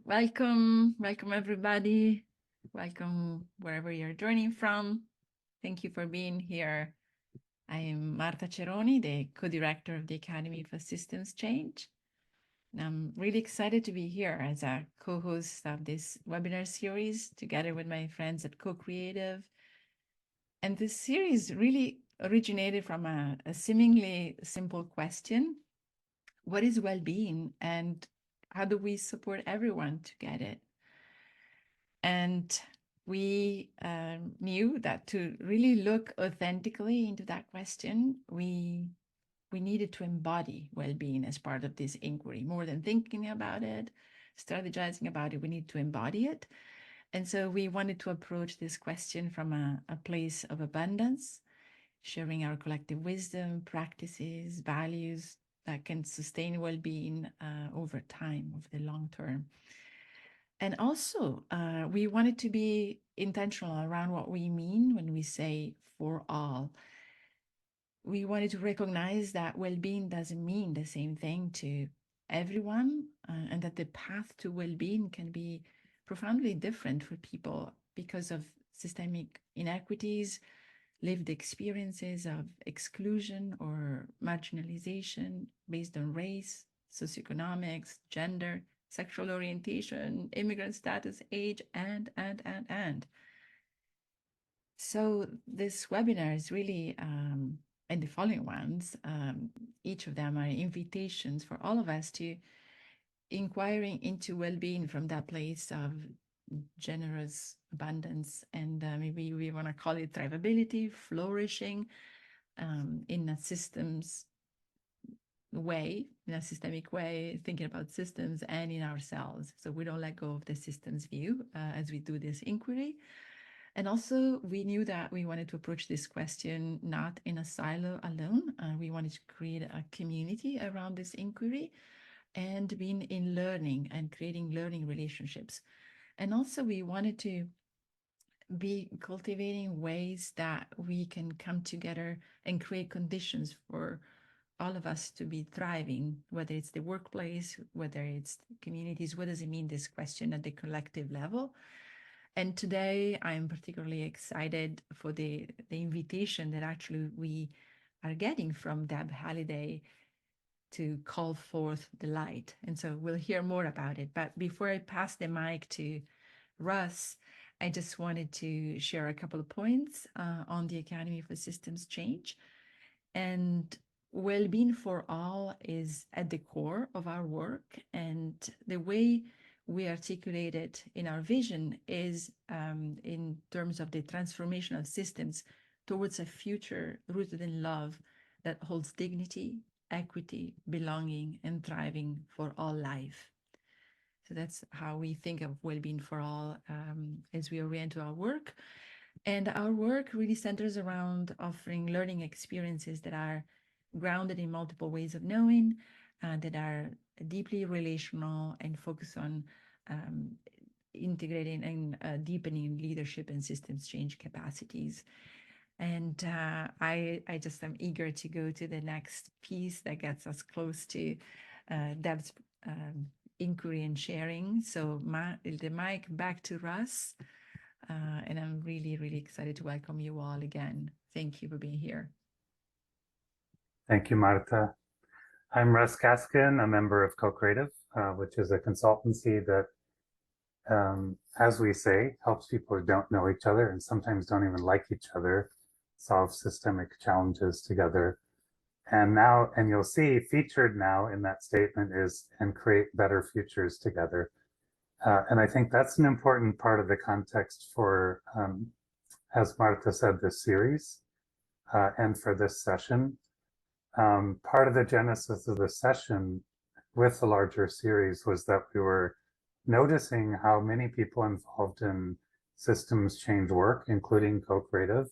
Welcome everybody. Welcome wherever you're joining from. Thank you for being here. I am Marta Ceroni, the co-director of the Academy for Systems Change. And I'm really excited to be here as a co-host of this webinar series together with my friends at Co-Creative. And this series really originated from a seemingly simple question: what is well-being and how do we support everyone to get it? And we knew that to really look authentically into that question, we needed to embody well-being as part of this inquiry. More than thinking about it, strategizing about it, we need to embody it. And so we wanted to approach this question from a place of abundance, sharing our collective wisdom, practices, values that can sustain well-being over time, over the long term. And also, we wanted to be intentional around what we mean when we say for all. We wanted to recognize that well-being doesn't mean the same thing to everyone, and that the path to well-being can be profoundly different for people because of systemic inequities, lived experiences of exclusion or marginalization based on race, socioeconomics, gender, sexual orientation, immigrant status, age, and. So this webinar is really, and the following ones, each of them are invitations for all of us to inquiring into well-being from that place of generous abundance, and maybe we want to call it thrivability, flourishing in a systems way, in a systemic way, thinking about systems and in ourselves. So we don't let go of the systems view as we do this inquiry. And also, we knew that we wanted to approach this question not in a silo alone. We wanted to create a community around this inquiry and being in learning and creating learning relationships. And also, we wanted to be cultivating ways that we can come together and create conditions for all of us to be thriving, whether it's the workplace, whether it's communities. What does it mean, this question at the collective level? And today I'm particularly excited for the invitation that actually we are getting from Deb Halliday to call forth the light. And so we'll hear more about it. But before I pass the mic to Russ, I just wanted to share a couple of points on the Academy for Systems Change. And well-being for all is at the core of our work. And the way we articulate it in our vision is in terms of the transformation of systems towards a future rooted in love that holds dignity, equity, belonging, and thriving for all life. So that's how we think of well-being for all as we orient to our work. And our work really centers around offering learning experiences that are grounded in multiple ways of knowing, that are deeply relational and focus on integrating and deepening leadership and systems change capacities. And I just am eager to go to the next piece that gets us close to Deb's inquiry and sharing. So the mic back to Russ. And I'm really, really excited to welcome you all again. Thank you for being here. Thank you, Marta. I'm Russ Gaskin, a member of Co-Creative, which is a consultancy that, as we say, helps people who don't know each other and sometimes don't even like each other solve systemic challenges together. And now, and you'll see featured now in that statement is, and create better futures together. And I think that's an important part of the context for, as Marta said, this series and for this session. Part of the genesis of the session with the larger series was that we were noticing how many people involved in systems change work, including Co-Creative,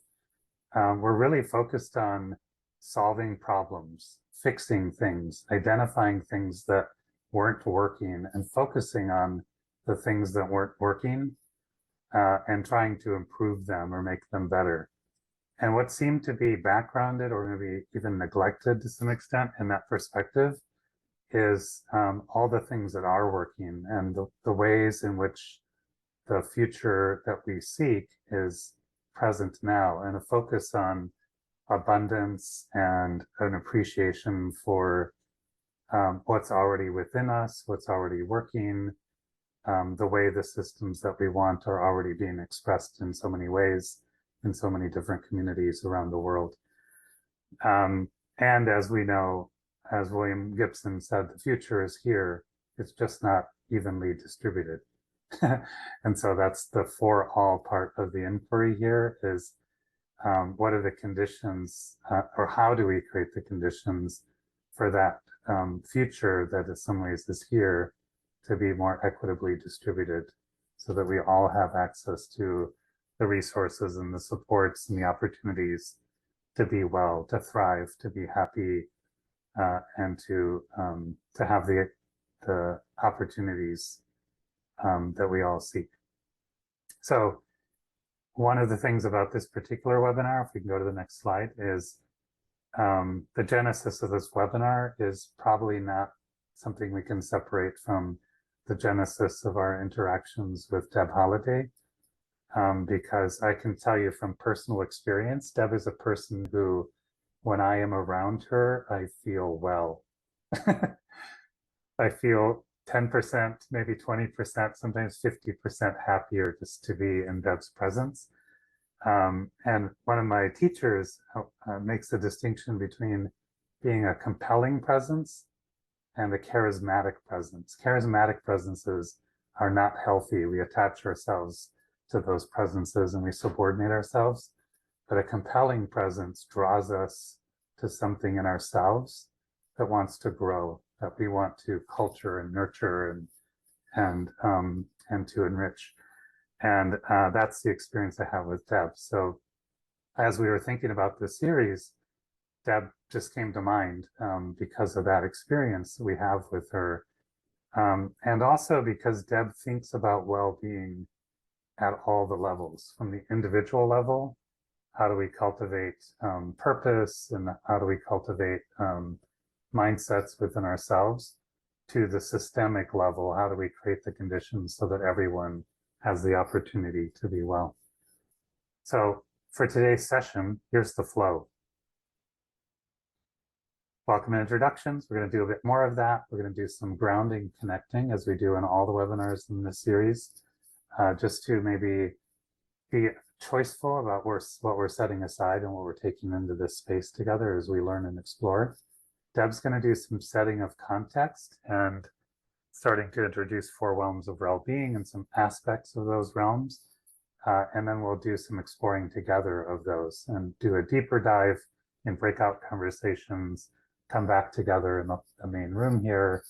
were really focused on solving problems, fixing things, identifying things that weren't working, and focusing on the things that weren't working and trying to improve them or make them better. And what seemed to be backgrounded or maybe even neglected to some extent in that perspective is all the things that are working and the ways in which the future that we seek is present now, and a focus on abundance and an appreciation for what's already within us, what's already working, the way the systems that we want are already being expressed in so many ways in so many different communities around the world. And as we know, as William Gibson said, the future is here. It's just not evenly distributed. And so that's the for all part of the inquiry here is what are the conditions or how do we create the conditions for that future that in some ways is here to be more equitably distributed so that we all have access to the resources and the supports and the opportunities to be well, to thrive, to be happy, and to have the opportunities that we all seek. So one of the things about this particular webinar, if we can go to the next slide, is the genesis of this webinar is probably not something we can separate from the genesis of our interactions with Deb Halliday, because I can tell you from personal experience, Deb is a person who, when I am around her, I feel well. I feel 10%, maybe 20%, sometimes 50% happier just to be in Deb's presence. And one of my teachers makes a distinction between being a compelling presence and a charismatic presence. Charismatic presences are not healthy. We attach ourselves to those presences and we subordinate ourselves. But a compelling presence draws us to something in ourselves that wants to grow, that we want to culture and nurture and to enrich. And that's the experience I have with Deb. So as we were thinking about this series, Deb just came to mind because of that experience we have with her. And also because Deb thinks about well-being at all the levels, from the individual level, how do we cultivate purpose and how do we cultivate mindsets within ourselves, to the systemic level, how do we create the conditions so that everyone has the opportunity to be well. So for today's session, here's the flow. Welcome and introductions. We're going to do a bit more of that. We're going to do some grounding, connecting, as we do in all the webinars in this series, just to maybe be choiceful about what we're setting aside and what we're taking into this space together as we learn and explore. Deb's going to do some setting of context and starting to introduce 4 realms of well-being and some aspects of those realms. And then we'll do some exploring together of those and do a deeper dive in breakout conversations, come back together in the main room here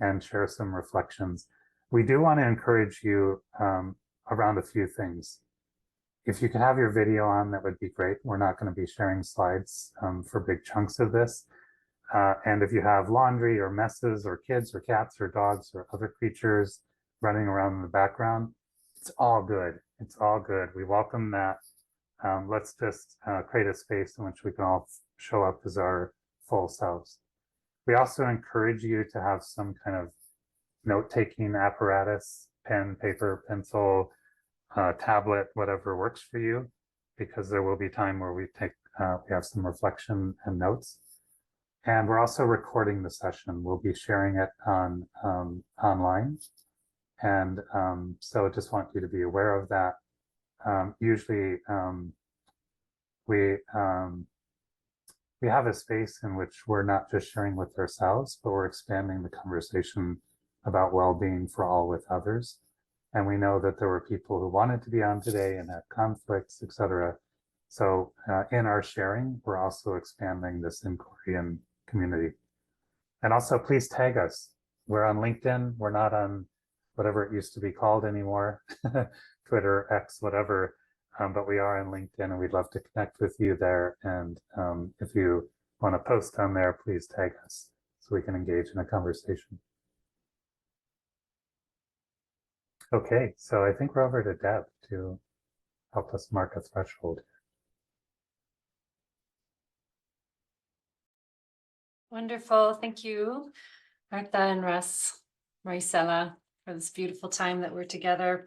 and share some reflections. We do want to encourage you around a few things. If you could have your video on, that would be great. We're not going to be sharing slides for big chunks of this. And if you have laundry or messes or kids or cats or dogs or other creatures running around in the background, it's all good. It's all good. We welcome that. Let's just create a space in which we can all show up as our full selves. We also encourage you to have some kind of note-taking apparatus, pen, paper, pencil, tablet, whatever works for you, because there will be time where we have some reflection and notes. And we're also recording the session. We'll be sharing it on online. And so I just want you to be aware of that. Usually we have a space in which we're not just sharing with ourselves, but we're expanding the conversation about well-being for all with others. And we know that there were people who wanted to be on today and had conflicts, etc. So in our sharing, we're also expanding this inquiry and community. And also please tag us. We're on LinkedIn. We're not on whatever it used to be called anymore, Twitter, X, whatever, but we are on LinkedIn and we'd love to connect with you there. And if you want to post on there, please tag us so we can engage in a conversation. Okay, so I think we're over to Deb to help us mark a threshold. Wonderful, thank you. Martha and Russ, Maricela, for this beautiful time that we're together.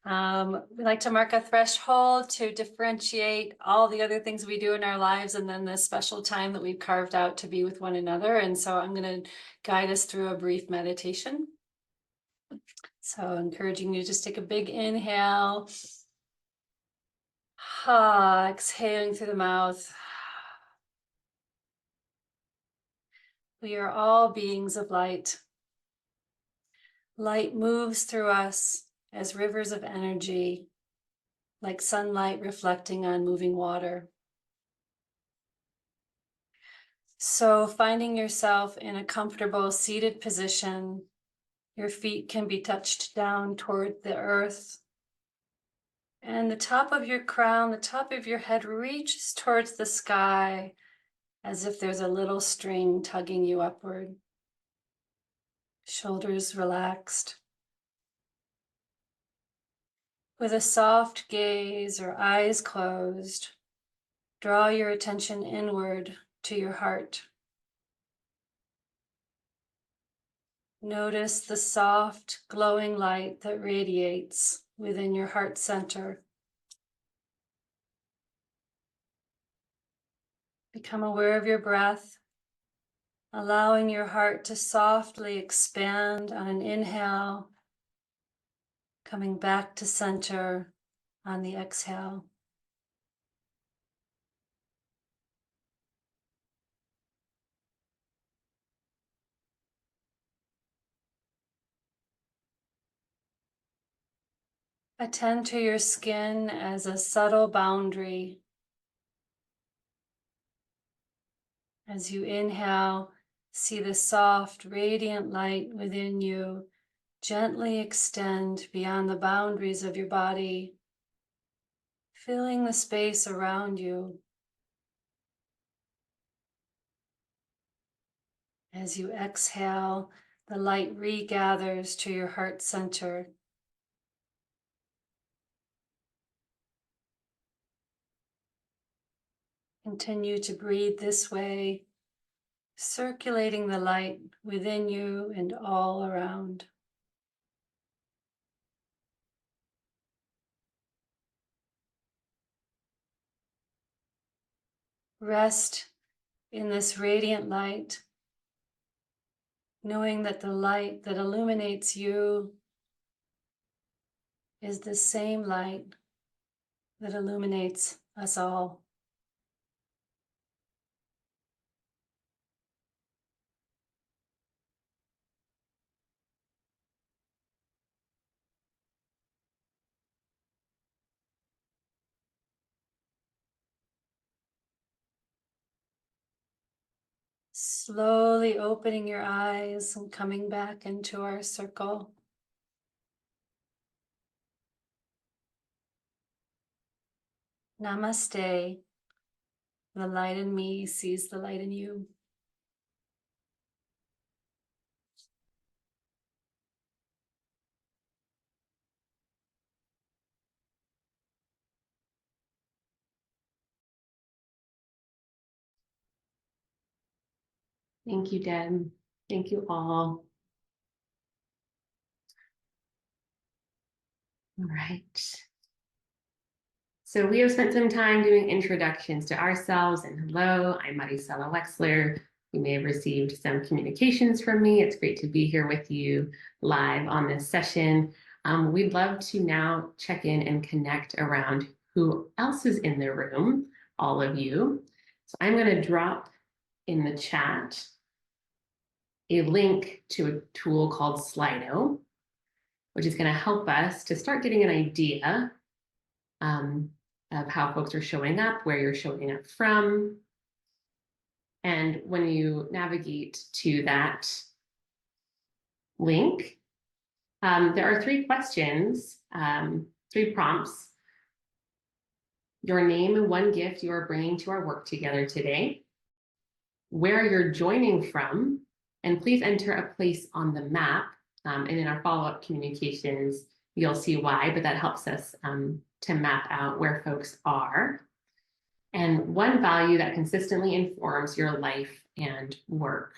We like to mark a threshold to differentiate all the other things we do in our lives and then this special time that we've carved out to be with one another. And so I'm going to guide us through a brief meditation. So encouraging you to just take a big inhale, exhaling through the mouth. We are all beings of light. Light moves through us as rivers of energy, like sunlight reflecting on moving water. So finding yourself in a comfortable seated position, your feet can be touched down toward the earth. And the top of your crown, the top of your head reaches towards the sky as if there's a little string tugging you upward. Shoulders relaxed. With a soft gaze or eyes closed, draw your attention inward to your heart. Notice the soft, glowing light that radiates within your heart center. Become aware of your breath, allowing your heart to softly expand on an inhale, coming back to center on the exhale. Attend to your skin as a subtle boundary. As you inhale, see the soft, radiant light within you gently extend beyond the boundaries of your body, filling the space around you. As you exhale, the light regathers to your heart center. Continue to breathe this way, circulating the light within you and all around. Rest in this radiant light, knowing that the light that illuminates you is the same light that illuminates us all. Slowly opening your eyes and coming back into our circle. Namaste. The light in me sees the light in you. Thank you, Deb. Thank you all. All right. So we have spent some time doing introductions to ourselves, and hello, I'm Maricela Wexler. You may have received some communications from me. It's great to be here with you live on this session. We'd love to now check in and connect around who else is in the room, all of you. So I'm going to drop in the chat a link to a tool called Slido, which is going to help us to start getting an idea of how folks are showing up, where you're showing up from. And when you navigate to that link, there are 3 questions, 3 prompts. Your name and 1 gift you are bringing to our work together today, where you're joining from, and please enter a place on the map. And in our follow-up communications, you'll see why, but that helps us to map out where folks are. And 1 value that consistently informs your life and work.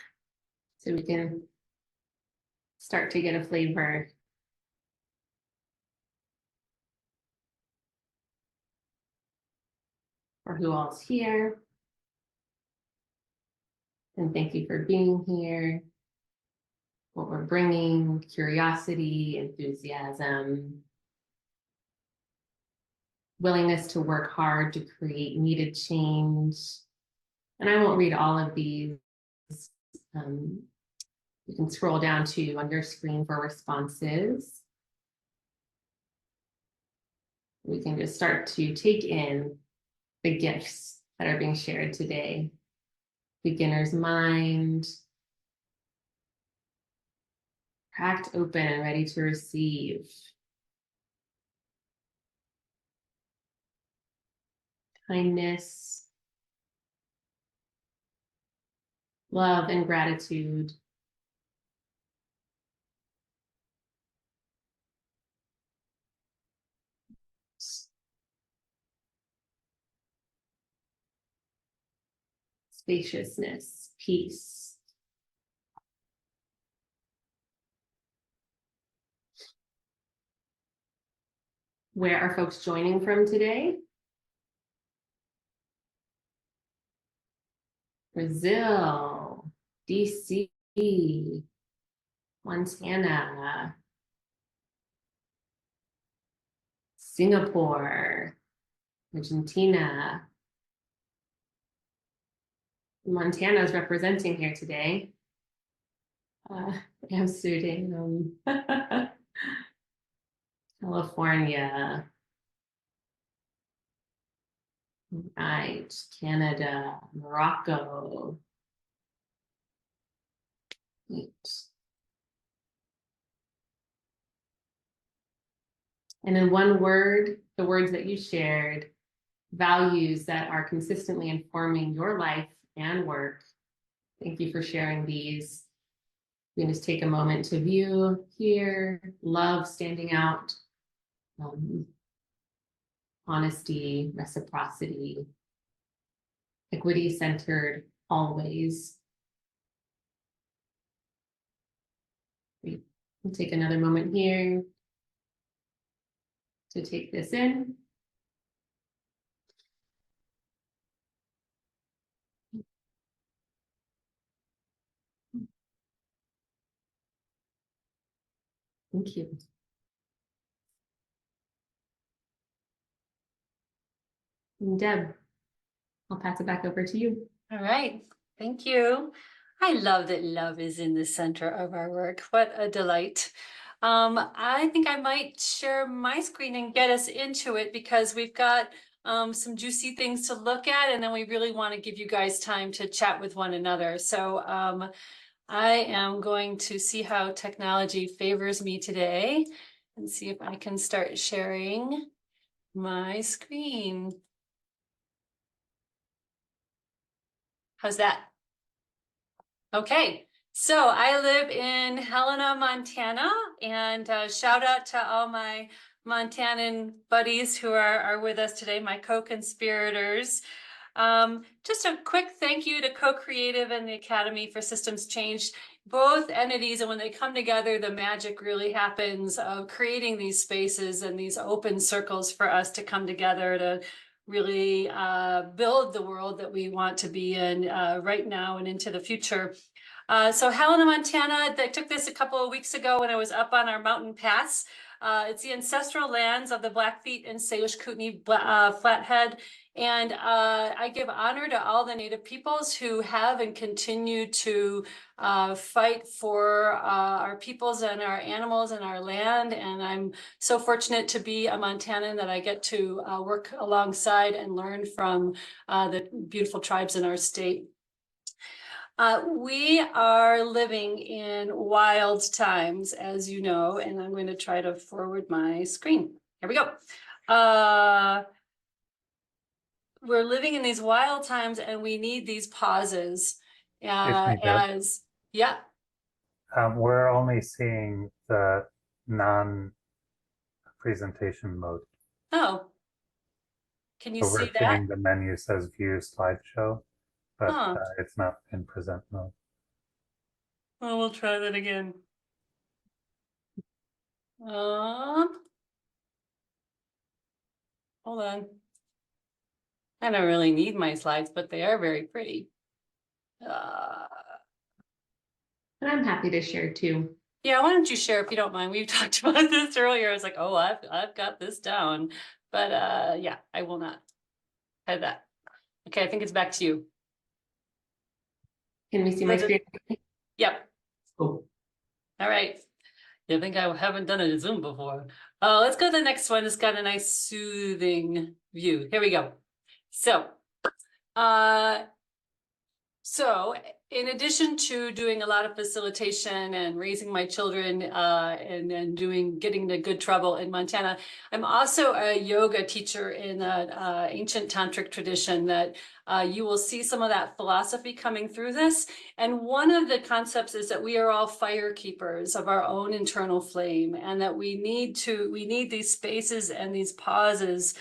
So we can start to get a flavor for who all's here. And thank you for being here. What we're bringing, curiosity, enthusiasm, willingness to work hard to create needed change. And I won't read all of these. You can scroll down to on your screen for responses. We can just start to take in the gifts that are being shared today. Beginner's mind, cracked open and ready to receive. Kindness, love and gratitude. Spaciousness, peace. Where are folks joining from today? Brazil, DC, Montana, Singapore, Argentina. Montana is representing here today. Amsterdam, California, right, Canada, Morocco. Right. And in one word, the words that you shared, values that are consistently informing your life and work. Thank you for sharing these. We can just take a moment to view here. Love standing out. Honesty, reciprocity, equity centered always. We'll take another moment here to take this in. Thank you. And Deb, I'll pass it back over to you. All right, thank you. I love that love is in the center of our work. What a delight. I think I might share my screen and get us into it because we've got some juicy things to look at, and then we really want to give you guys time to chat with one another. So I am going to see how technology favors me today and see if I can start sharing my screen. How's that? Okay, so I live in Helena, Montana, and shout out to all my Montanan buddies who are with us today, my co-conspirators. Just a quick thank you to Co-Creative and the Academy for Systems Change, both entities, and when they come together, the magic really happens of creating these spaces and these open circles for us to come together to really build the world that we want to be in right now and into the future. So Helena, Montana, I took this a couple of weeks ago when I was up on our mountain pass. It's the ancestral lands of the Blackfeet and Salish Kootenai Flathead. And I give honor to all the Native peoples who have and continue to fight for our peoples and our animals and our land. And I'm so fortunate to be a Montanan that I get to work alongside and learn from the beautiful tribes in our state. We are living in wild times, as you know, and I'm going to try to forward my screen. Here we go. We're living in these wild times and we need these pauses as, yeah. We're only seeing the non-presentation mode. Oh, can you So see we're that? seeing the menu says view slideshow, but it's not in present mode. Well, we'll try that again. Hold on. I don't really need my slides, but they are very pretty. And I'm happy to share too. Yeah, why don't you share if you don't mind? We talked about this earlier. I was like, oh, I've got this down. But yeah, I will not hide that. Okay, I think it's back to you. Can we see my screen? Yep. Cool. All right. I think I haven't done a Zoom before. Let's go to the next one. It's got a nice soothing view. Here we go. So in addition to doing a lot of facilitation and raising my children and getting into good trouble in Montana, I'm also a yoga teacher in an ancient tantric tradition that you will see some of that philosophy coming through this. And one of the concepts is that we are all fire keepers of our own internal flame, and that we need these spaces and these pauses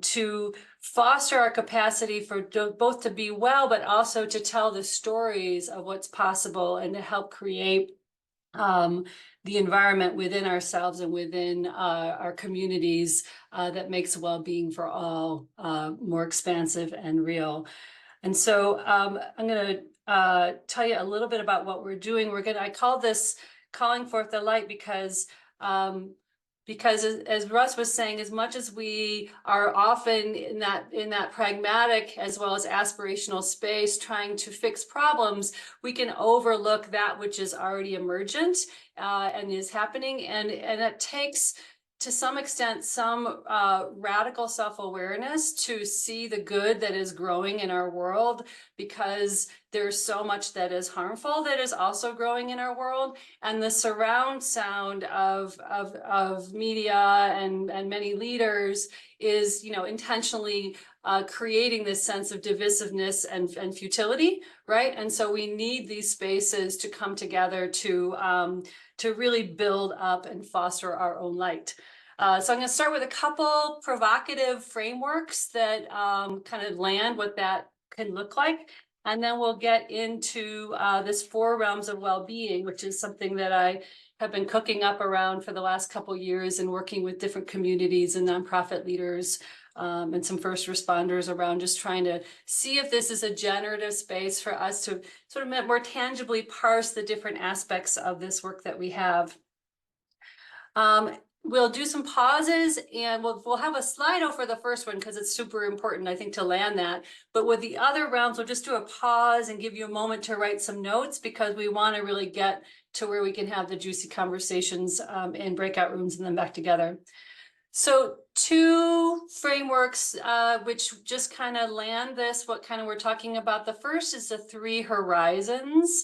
to foster our capacity for both to be well, but also to tell the stories of what's possible and to help create the environment within ourselves and within our communities that makes well-being for all more expansive and real. And so I'm going to tell you a little bit about what we're doing. I call this calling forth the light because as Russ was saying, as much as we are often in that pragmatic as well as aspirational space trying to fix problems, we can overlook that which is already emergent and is happening, and it takes, to some extent, some radical self-awareness to see the good that is growing in our world, because there's so much that is harmful that is also growing in our world. And the surround sound of media and many leaders is, intentionally creating this sense of divisiveness and futility, right? And so we need these spaces to come together to really build up and foster our own light. So I'm going to start with a couple provocative frameworks that kind of land what that can look like. And then we'll get into this 4 realms of well-being, which is something that I have been cooking up around for the last couple of years and working with different communities and nonprofit leaders and some first responders around, just trying to see if this is a generative space for us to sort of more tangibly parse the different aspects of this work that we have. We'll do some pauses, and we'll have a Slido for the first one because it's super important, I think, to land that. But with the other realms, we'll just do a pause and give you a moment to write some notes, because we want to really get to where we can have the juicy conversations in breakout rooms and then back together. So 2 frameworks which just kind of land this, what kind of we're talking about. The first is the 3 horizons.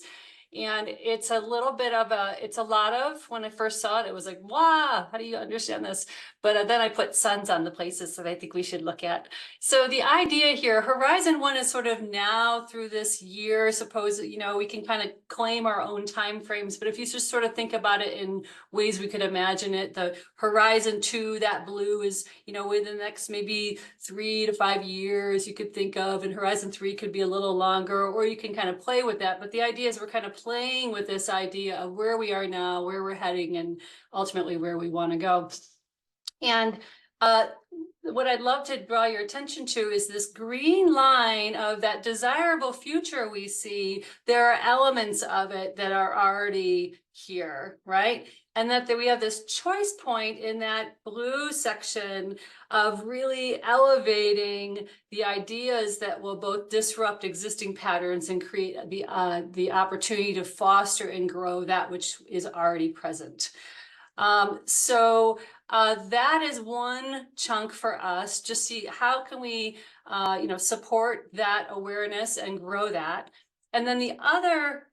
And it's a little bit of it's a lot of, when I first saw it, it was like, wow, how do you understand this? But then I put suns on the places that I think we should look at. So the idea here, horizon 1 is sort of now through this year, suppose, we can kind of claim our own time frames. But if you just sort of think about it in ways we could imagine it, the horizon 2, that blue is, within the next maybe 3 to 5 years you could think of, and horizon 3 could be a little longer, or you can kind of play with that. But the idea is we're kind of playing with this idea of where we are now, where we're heading, and ultimately where we want to go. And what I'd love to draw your attention to is this green line of that desirable future we see. There are elements of it that are already here, right? And that we have this choice point in that blue section of really elevating the ideas that will both disrupt existing patterns and create the opportunity to foster and grow that which is already present. So that is one chunk for us. Just see how can we, support that awareness and grow that. And then the other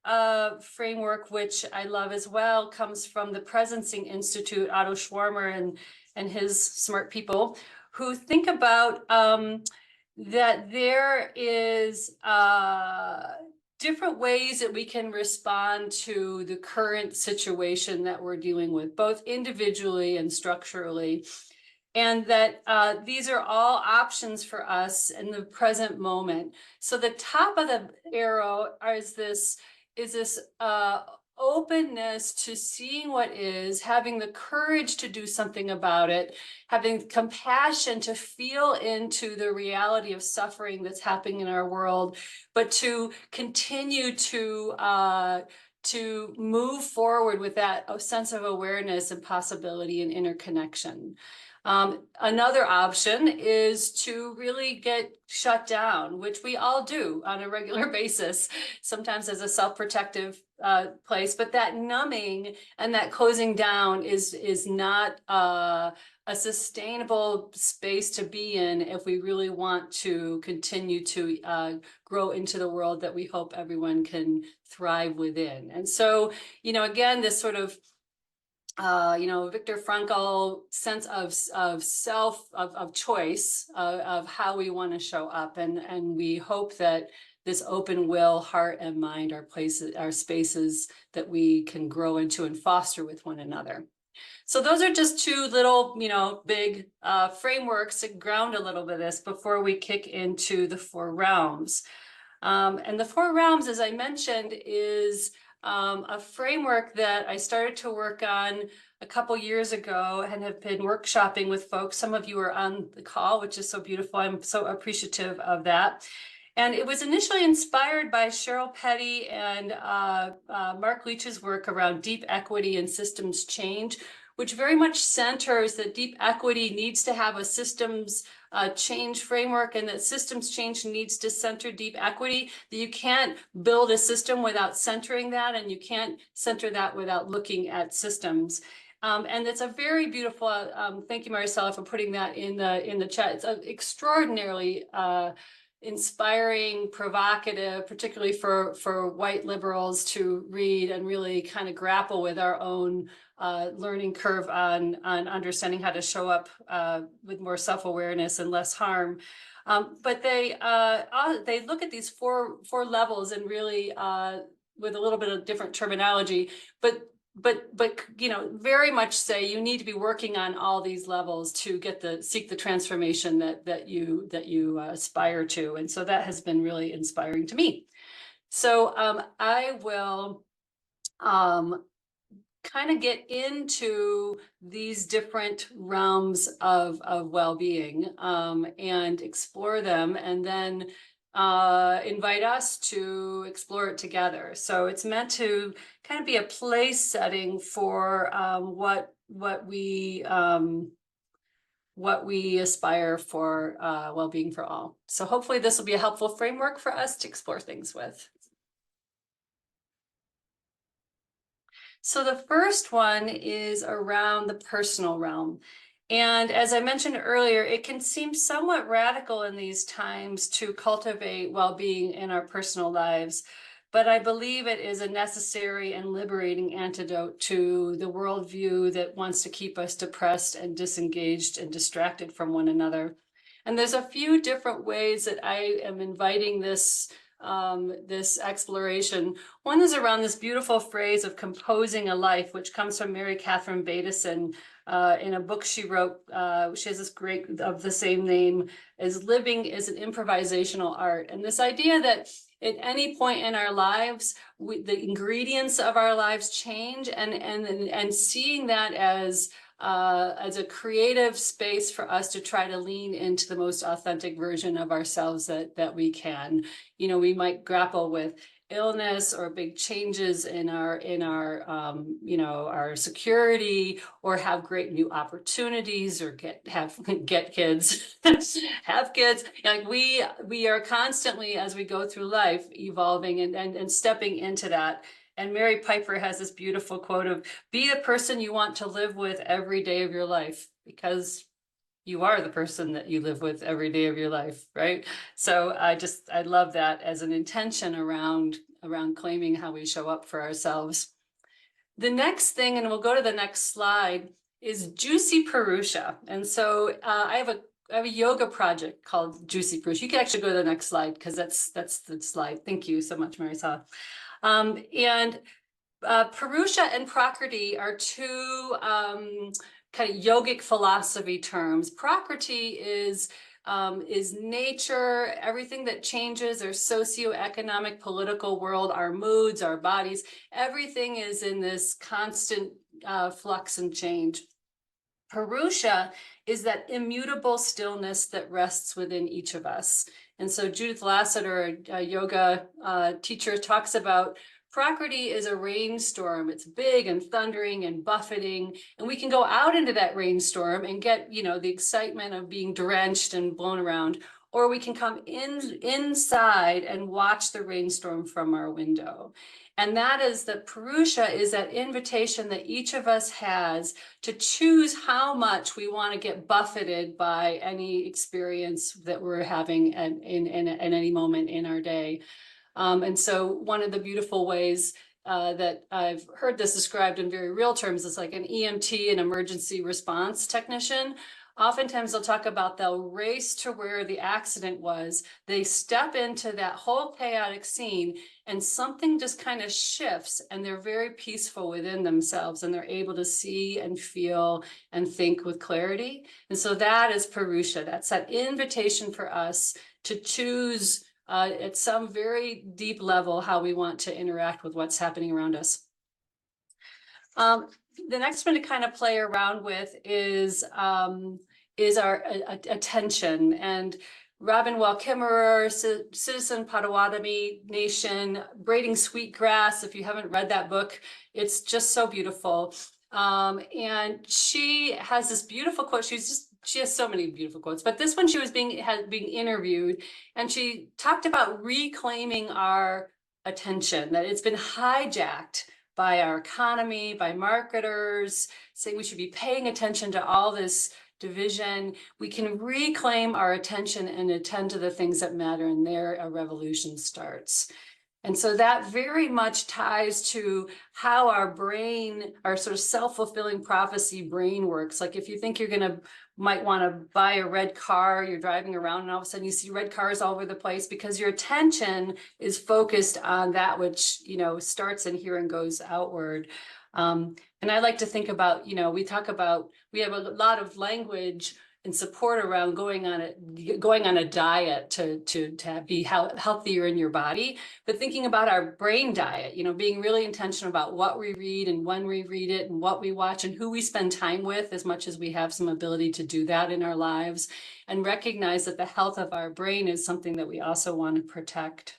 framework, which I love as well, comes from the Presencing Institute, Otto Schwarmer and his smart people, who think about that there is different ways that we can respond to the current situation that we're dealing with, both individually and structurally. And that these are all options for us in the present moment. So the top of the arrow is this openness to seeing what is, having the courage to do something about it, having compassion to feel into the reality of suffering that's happening in our world, but to continue to move forward with that sense of awareness and possibility and interconnection. Another option is to really get shut down, which we all do on a regular basis, sometimes as a self-protective place, but that numbing and that closing down is not a sustainable space to be in if we really want to continue to grow into the world that we hope everyone can thrive within. And so, again, this sort of Viktor Frankl sense of self, of choice, of how we want to show up. And we hope that this open will, heart and mind are places, are spaces that we can grow into and foster with one another. So those are just two little, big frameworks to ground a little bit of this before we kick into the 4 realms. And the 4 realms, as I mentioned, is a framework that I started to work on a couple years ago and have been workshopping with folks. Some of you are on the call, which is so beautiful. I'm so appreciative of that. And it was initially inspired by Cheryl Petty and Mark Leach's work around deep equity and systems change, which very much centers that deep equity needs to have a systems change framework, and that systems change needs to center deep equity, that you can't build a system without centering that, and you can't center that without looking at systems. And it's a very beautiful, thank you, Maricela, for putting that in the chat. It's an extraordinarily inspiring, provocative, particularly for white liberals to read and really kind of grapple with our own learning curve on understanding how to show up with more self-awareness and less harm. But they look at these four levels and really with a little bit of different terminology, but very much say you need to be working on all these levels to seek the transformation that you aspire to. And so that has been really inspiring to me. So I will kind of get into these different realms of well-being and explore them, and then invite us to explore it together. So it's meant to kind of be a place setting for what we aspire for well-being for all. So hopefully this will be a helpful framework for us to explore things with. So the first one is around the personal realm. And as I mentioned earlier, it can seem somewhat radical in these times to cultivate well-being in our personal lives, but I believe it is a necessary and liberating antidote to the worldview that wants to keep us depressed and disengaged and distracted from one another. And there's a few different ways that I am inviting this exploration. One is around this beautiful phrase of composing a life, which comes from Mary Catherine Bateson in a book she wrote. She has this great of the same name, as Living is an Improvisational Art. And this idea that at any point in our lives, the ingredients of our lives change, and seeing that as a creative space for us to try to lean into the most authentic version of ourselves that we can. We might grapple with illness or big changes in our our security, or have great new opportunities, or get kids, have kids. Like we are constantly, as we go through life, evolving and stepping into that. And Mary Piper has this beautiful quote of, be the person you want to live with every day of your life, because you are the person that you live with every day of your life, right? So I love that as an intention around claiming how we show up for ourselves. The next thing, and we'll go to the next slide, is Juicy Purusha. And so I have a yoga project called Juicy Purusha. You can actually go to the next slide, because that's the slide. Thank you so much, Marisa. And Purusha and Prakriti are two kind of yogic philosophy terms. Prakriti is is nature, everything that changes, our socioeconomic, political world, our moods, our bodies, everything is in this constant flux and change. Purusha is that immutable stillness that rests within each of us. And so Judith Lassiter, a yoga teacher, talks about Prakriti is a rainstorm. It's big and thundering and buffeting, and we can go out into that rainstorm and get, the excitement of being drenched and blown around, or we can come inside and watch the rainstorm from our window. And that is that Purusha is that invitation that each of us has to choose how much we want to get buffeted by any experience that we're having in any moment in our day. And so one of the beautiful ways that I've heard this described in very real terms is like an EMT, an emergency response technician. Oftentimes they'll race to where the accident was. They step into that whole chaotic scene and something just kind of shifts and they're very peaceful within themselves and they're able to see and feel and think with clarity. And so that is Purusha. That's that invitation for us to choose at some very deep level how we want to interact with what's happening around us. The next one to kind of play around with is our attention. And Robin Wall Kimmerer, Citizen Potawatomi Nation, Braiding Sweetgrass. If you haven't read that book, it's just so beautiful. And she has this beautiful quote. She has so many beautiful quotes, but this one she was being interviewed, and she talked about reclaiming our attention, that it's been hijacked by our economy, by marketers, saying we should be paying attention to all this division. We can reclaim our attention and attend to the things that matter, and there a revolution starts. And so that very much ties to how our brain, our sort of self-fulfilling prophecy brain works. Like if you think might want to buy a red car, you're driving around and all of a sudden you see red cars all over the place because your attention is focused on that which, starts in here and goes outward. And I like to think about, we have a lot of language and support around going on a diet to be healthier in your body, but thinking about our brain diet, being really intentional about what we read and when we read it and what we watch and who we spend time with, as much as we have some ability to do that in our lives, and recognize that the health of our brain is something that we also want to protect.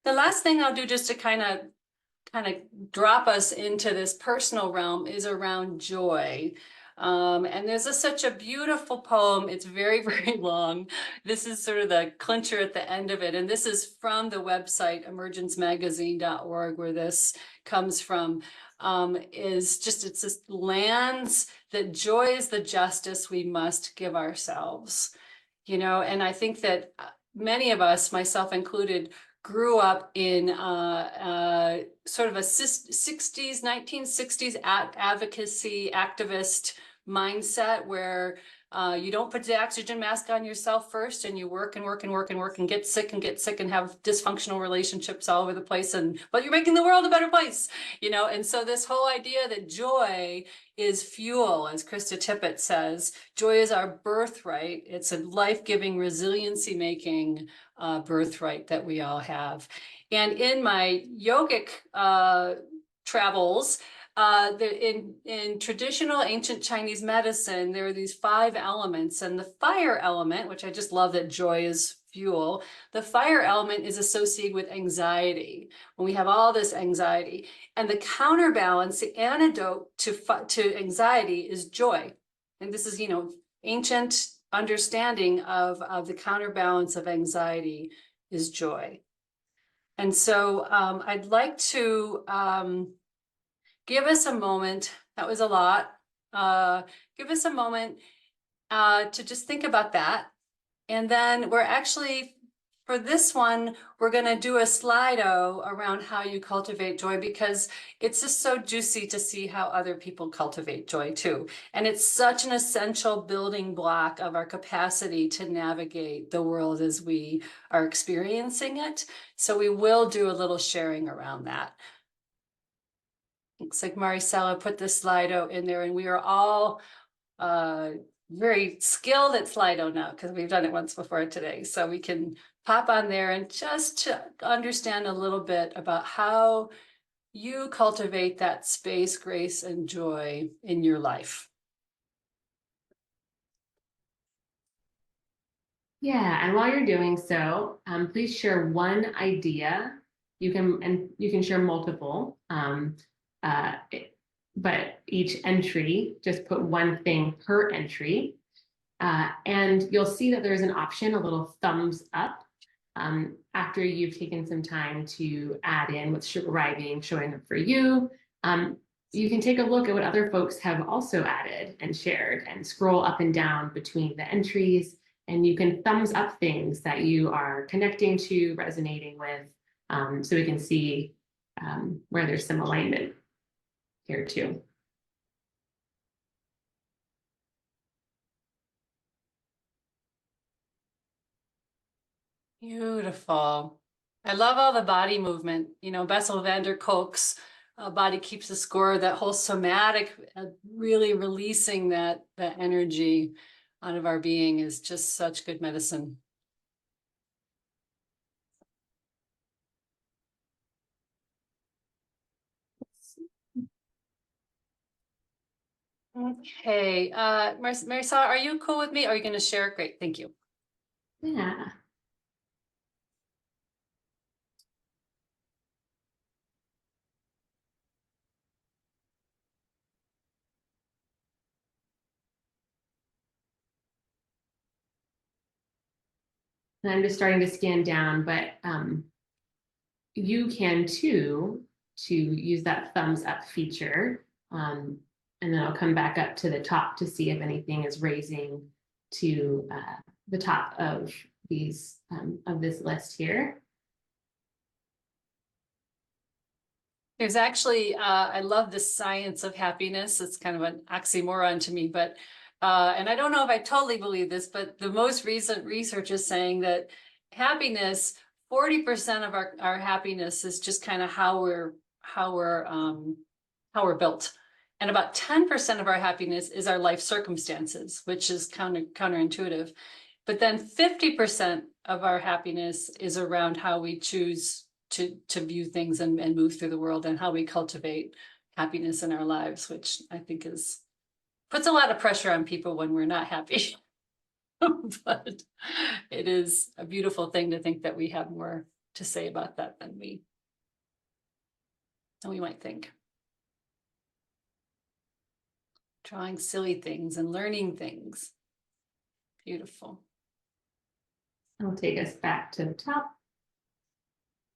The last thing I'll do just to kind of drop us into this personal realm is around joy. And there's such a beautiful poem. It's very, very long. This is sort of the clincher at the end of it. And this is from the website emergencemagazine.org, where this comes from. It's this lands that joy is the justice we must give ourselves. And I think that many of us, myself included, grew up in sort of a 1960s advocacy activist mindset where you don't put the oxygen mask on yourself first and you work and get sick and have dysfunctional relationships all over the place, but you're making the world a better place, and so this whole idea that joy is fuel, as Krista Tippett says, joy is our birthright. It's a life-giving, resiliency-making birthright that we all have. And in my yogic travels, in traditional ancient Chinese medicine, there are these 5 elements, and the fire element, which I just love that joy is fuel, the fire element is associated with anxiety. When we have all this anxiety, and the counterbalance, the antidote to anxiety is joy. And this is, ancient understanding of the counterbalance of anxiety is joy. And so I'd like to give us a moment. That was a lot. Give us a moment to just think about that. And then we're actually, for this one, we're going to do a Slido around how you cultivate joy, because it's just so juicy to see how other people cultivate joy too. And it's such an essential building block of our capacity to navigate the world as we are experiencing it. So we will do a little sharing around that. Looks like Maricela put the Slido in there, and we are all very skilled at Slido now because we've done it once before today. So we can pop on there and just to understand a little bit about how you cultivate that space, grace, and joy in your life. Yeah, and while you're doing so, please share one idea. You can share multiple, but each entry, just put one thing per entry. And you'll see that there's an option, a little thumbs up, after you've taken some time to add in what's arriving, showing up for you. You can take a look at what other folks have also added and shared and scroll up and down between the entries. And you can thumbs up things that you are connecting to, resonating with, so we can see where there's some alignment here too. Beautiful. I love all the body movement. You know, Bessel van der Kolk's Body Keeps the Score, that whole somatic, really releasing that energy out of our being is just such good medicine. Okay, Marisol, are you cool with me? Are you going to share? Great, thank you. Yeah. And I'm just starting to scan down, but you can too, to use that thumbs up feature. And then I'll come back up to the top to see if anything is raising to the top of these of this list here. There's actually, I love the science of happiness. It's kind of an oxymoron to me, but, and I don't know if I totally believe this, but the most recent research is saying that happiness, 40% of our happiness is just kind of how we're built. And about 10% of our happiness is our life circumstances, which is counterintuitive. But then 50% of our happiness is around how we choose to view things and move through the world, and how we cultivate happiness in our lives, which I think puts a lot of pressure on people when we're not happy. But it is a beautiful thing to think that we have more to say about that than we might think. Drawing silly things and learning things. Beautiful. I'll take us back to the top.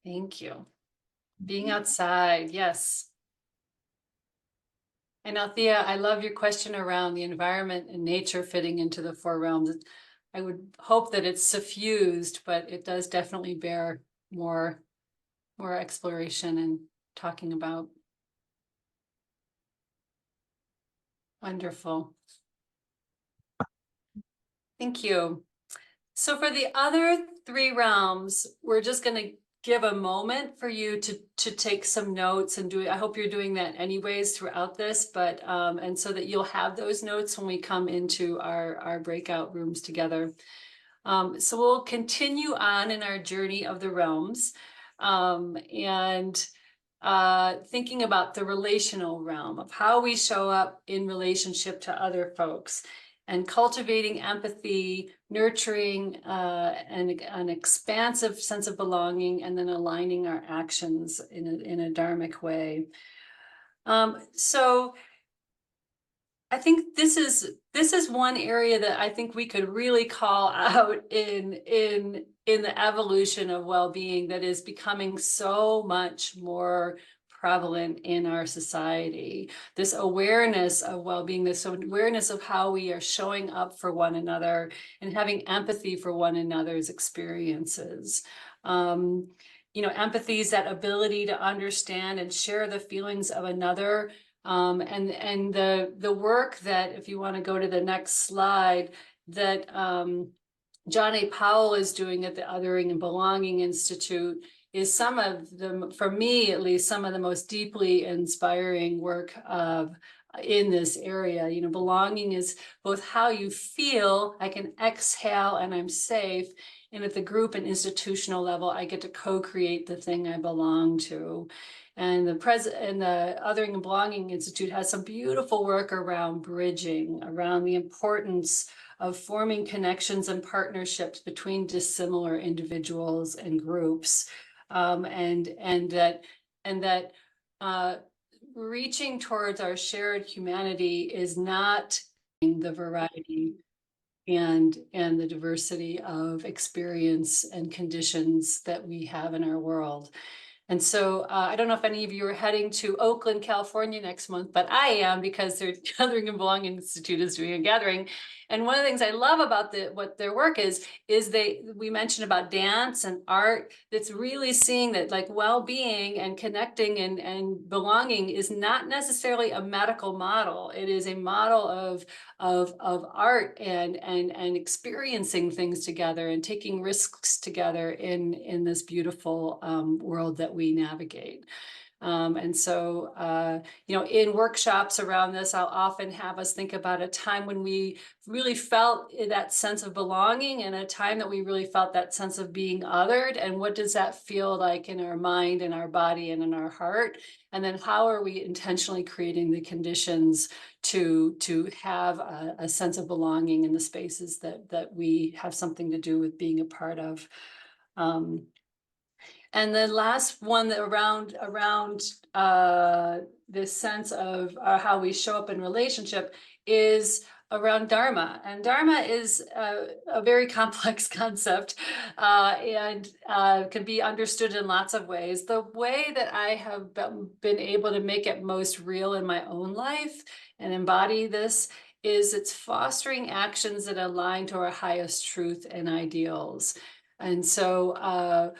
Thank you. Being outside, yes. And Althea, I love your question around the environment and nature fitting into the four realms. I would hope that it's suffused, but it does definitely bear more exploration and talking about. Wonderful. Thank you. So for the other three realms, we're just going to give a moment for you to take some notes and I hope you're doing that anyways throughout this, but and so that you'll have those notes when we come into our breakout rooms together. So we'll continue on in our journey of the realms, and thinking about the relational realm of how we show up in relationship to other folks, and cultivating empathy, nurturing an expansive sense of belonging, and then aligning our actions in a dharmic way. So I think this is one area that I think we could really call out in the evolution of well-being that is becoming so much more prevalent in our society. This awareness of well-being, this awareness of how we are showing up for one another and having empathy for one another's experiences. You know, empathy is that ability to understand and share the feelings of another. And the work that, if you want to go to the next slide, that John A. Powell is doing at the Othering and Belonging Institute is some of the, for me at least, some of the most deeply inspiring work of in this area. You know, belonging is both how you feel, I can exhale and I'm safe. And at the group and institutional level, I get to co-create the thing I belong to. And the Othering and Belonging Institute has some beautiful work around bridging, around the importance of forming connections and partnerships between dissimilar individuals and groups, and that reaching towards our shared humanity is not the variety and the diversity of experience and conditions that we have in our world. And so I don't know if any of you are heading to Oakland, California next month, but I am, because their Othering and Belonging Institute is doing a gathering. And one of the things I love about what their work is we mentioned about dance and art, that's really seeing that like well-being and connecting and belonging is not necessarily a medical model. It is a model of art and experiencing things together and taking risks together in this beautiful world that we navigate. And so, you know, in workshops around this, I'll often have us think about a time when we really felt that sense of belonging, and a time that we really felt that sense of being othered. And what does that feel like in our mind, in our body, and in our heart? And then how are we intentionally creating the conditions to have a sense of belonging in the spaces that we have something to do with being a part of? And the last one that around this sense of how we show up in relationship is around Dharma. And Dharma is a very complex concept and can be understood in lots of ways. The way that I have been able to make it most real in my own life and embody this is it's fostering actions that align to our highest truth and ideals. And so,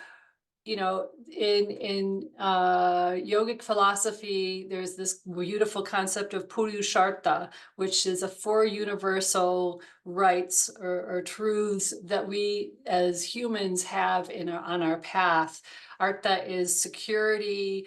you know, in yogic philosophy, there's this beautiful concept of purushartha, which is a 4 universal rights or truths that we as humans have on our path. Artha is security,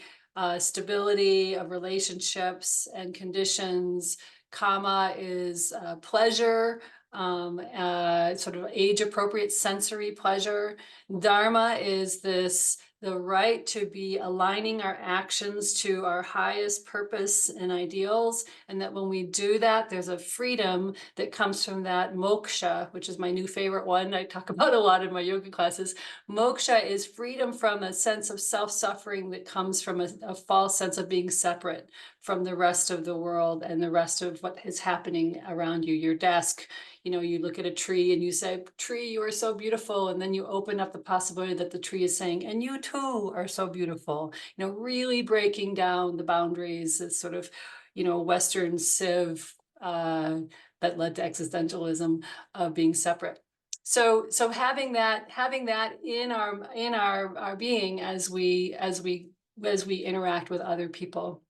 stability of relationships and conditions. Kama is pleasure, sort of age-appropriate sensory pleasure. Dharma is the right to be aligning our actions to our highest purpose and ideals. And that when we do that, there's a freedom that comes from that. Moksha, which is my new favorite one, I talk about a lot in my yoga classes. Moksha is freedom from a sense of self-suffering that comes from a false sense of being separate from the rest of the world and the rest of what is happening around you. Your desk, you know, you look at a tree and you say, tree, you are so beautiful. And then you open up the possibility that the tree is saying, and you too are so beautiful. You know, really breaking down the boundaries, it's sort of, you know, Western civ that led to existentialism of being separate. So having that in our being as we interact with other people.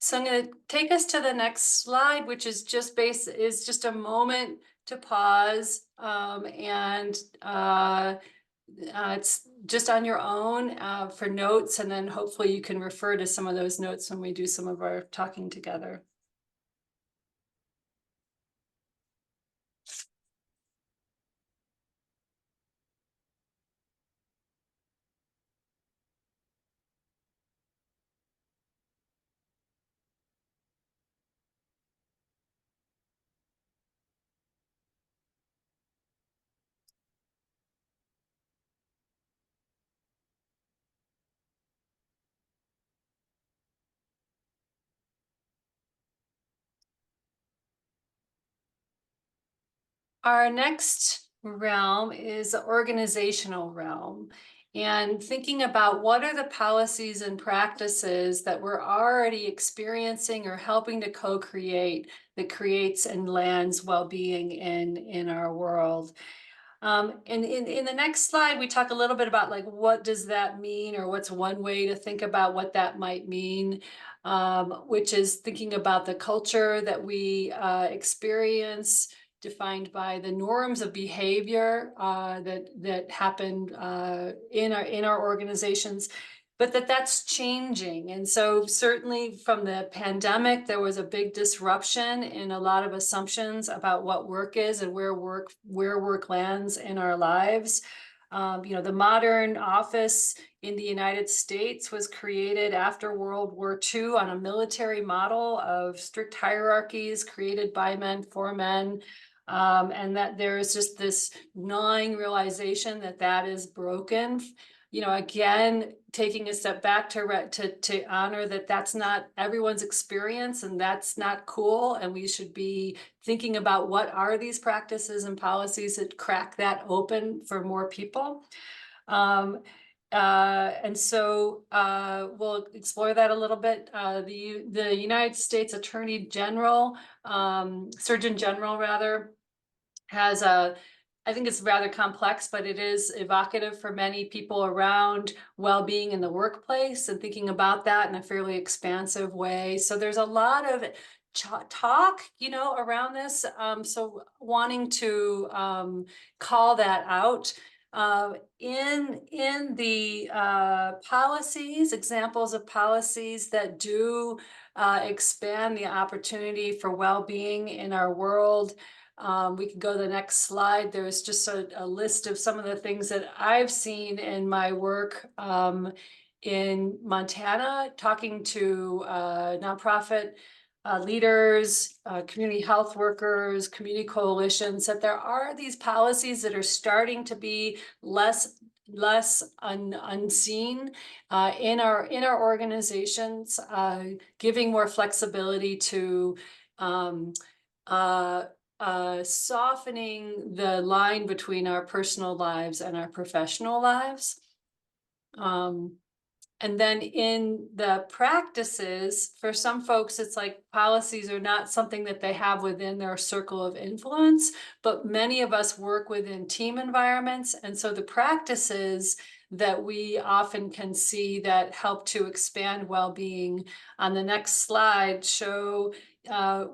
So I'm going to take us to the next slide, which is just a moment to pause, and it's just on your own for notes, and then hopefully you can refer to some of those notes when we do some of our talking together. Our next realm is the organizational realm, and thinking about what are the policies and practices that we're already experiencing or helping to co-create that creates and lands well-being in our world. And in the next slide, we talk a little bit about like, what does that mean, or what's one way to think about what that might mean, which is thinking about the culture that we experience, defined by the norms of behavior that happen in our organizations. but that's changing. And so certainly from the pandemic, there was a big disruption in a lot of assumptions about what work is and where work lands in our lives. The modern office in the United States was created after World War II on a military model of strict hierarchies created by men for men. And that there's just this gnawing realization that is broken. Again, taking a step back to honor that that's not everyone's experience, and that's not cool. And we should be thinking about what are these practices and policies that crack that open for more people. And so we'll explore that a little bit. The United States Attorney General, Surgeon General rather, has I think it's rather complex, but it is evocative for many people around well-being in the workplace and thinking about that in a fairly expansive way. So there's a lot of talk, around this. So wanting to call that out. In the policies, examples of policies that do expand the opportunity for well-being in our world. We can go to the next slide. There's just a list of some of the things that I've seen in my work in Montana, talking to nonprofit leaders, community health workers, community coalitions, that there are these policies that are starting to be less unseen in our organizations, giving more flexibility to softening the line between our personal lives and our professional lives. And then in the practices, for some folks, it's like policies are not something that they have within their circle of influence, but many of us work within team environments. And so the practices that we often can see that help to expand well-being on the next slide show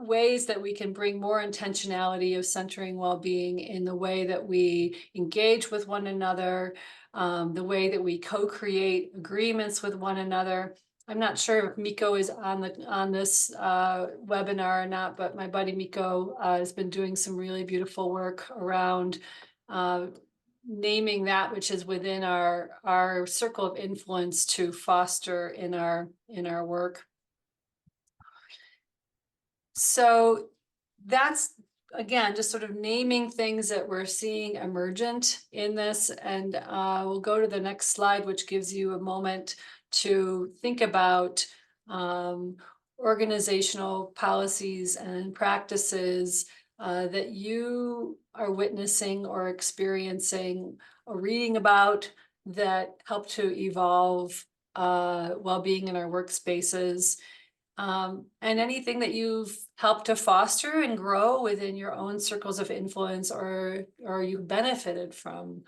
ways that we can bring more intentionality of centering well-being in the way that we engage with one another, the way that we co-create agreements with one another. I'm not sure if Miko is on this webinar or not, but my buddy Miko has been doing some really beautiful work around naming that which is within our circle of influence to foster in our work. So that's, again, just sort of naming things that we're seeing emergent in this. And we'll go to the next slide, which gives you a moment to think about organizational policies and practices that you are witnessing or experiencing or reading about that help to evolve well-being in our workspaces. And anything that you've helped to foster and grow within your own circles of influence or you benefited from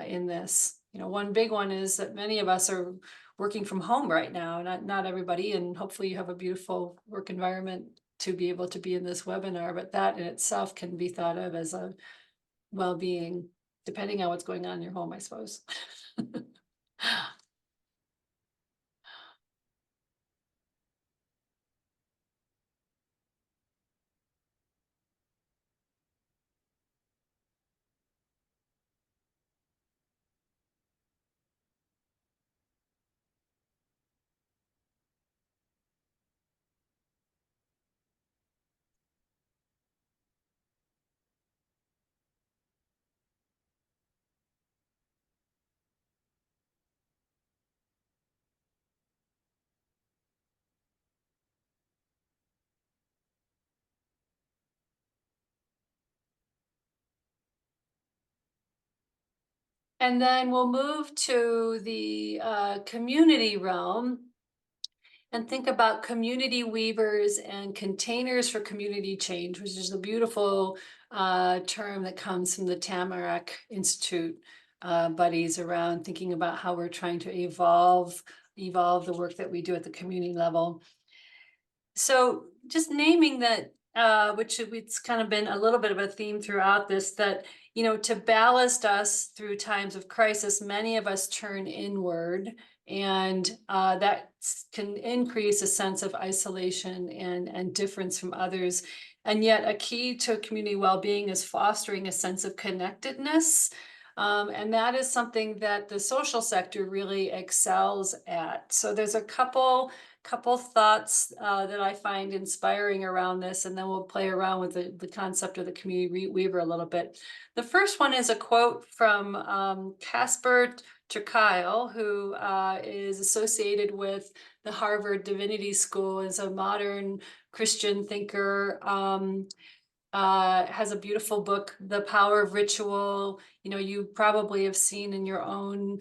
in this. One big one is that many of us are working from home right now, not everybody, and hopefully you have a beautiful work environment to be able to be in this webinar, but that in itself can be thought of as a well-being, depending on what's going on in your home, I suppose. And then we'll move to the community realm and think about community weavers and containers for community change, which is a beautiful term that comes from the Tamarack Institute buddies around thinking about how we're trying to evolve the work that we do at the community level. So just naming that, which it's kind of been a little bit of a theme throughout this, that to ballast us through times of crisis, many of us turn inward And that can increase a sense of isolation and difference from others. And yet a key to community well-being is fostering a sense of connectedness. And that is something that the social sector really excels at. So there's a couple thoughts that I find inspiring around this, and then we'll play around with the concept of the community weaver a little bit. The first one is a quote from Casper ter Kuile, who is associated with the Harvard Divinity School, is a modern Christian thinker, has a beautiful book, The Power of Ritual. You know, you probably have seen in your own